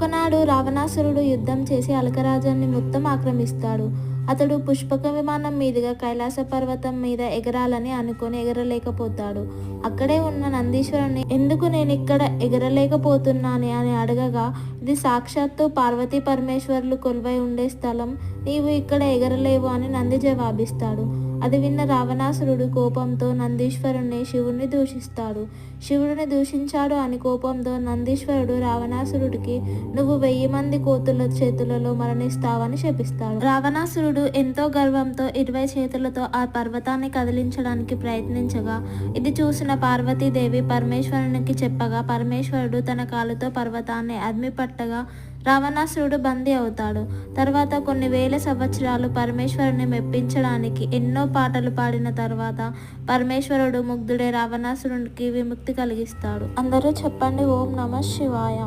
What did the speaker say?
ఒకనాడు రావణాసురుడు యుద్ధం చేసి అలకరాజ్యాన్ని మొత్తం ఆక్రమిస్తాడు. అతడు పుష్పక విమానం మీదుగా కైలాస పర్వతం మీద ఎగరాలని అనుకొని ఎగరలేకపోతాడు. అక్కడే ఉన్న నందీశ్వరుని ఎందుకు నేను ఇక్కడ ఎగరలేకపోతున్నాను అని అడగగా, ఇది సాక్షాత్తు పార్వతీ పరమేశ్వరులు కొలువై ఉండే స్థలం, నీవు ఇక్కడ ఎగరలేవు అని నంది జవాబిస్తాడు. అది విన్న రావణాసురుడు కోపంతో నందీశ్వరుణ్ణి శివుణ్ణి దూషిస్తాడు. శివుడిని దూషించాడు అని కోపంతో నందీశ్వరుడు రావణాసురుడికి నువ్వు 1000 మంది కోతుల చేతులలో మరణిస్తావని శపిస్తాడు. రావణాసురుడు ఎంతో గర్వంతో 20 చేతులతో ఆ పర్వతాన్ని కదిలించడానికి ప్రయత్నించగా, ఇది చూసిన పార్వతీదేవి పరమేశ్వరునికి చెప్పగా, పరమేశ్వరుడు తన కాలుతో పర్వతాన్ని అద్మి పట్టగా రావణాసురుడు బందీ అవుతాడు. తర్వాత కొన్ని వేల సంవత్సరాలు పరమేశ్వరుని మెప్పించడానికి ఎన్నో పాటలు పాడిన తర్వాత పరమేశ్వరుడు ముగ్ధుడే రావణాసురునికి విముక్తి కలిగిస్తాడు. అందరూ చెప్పండి ఓం నమః శివాయ.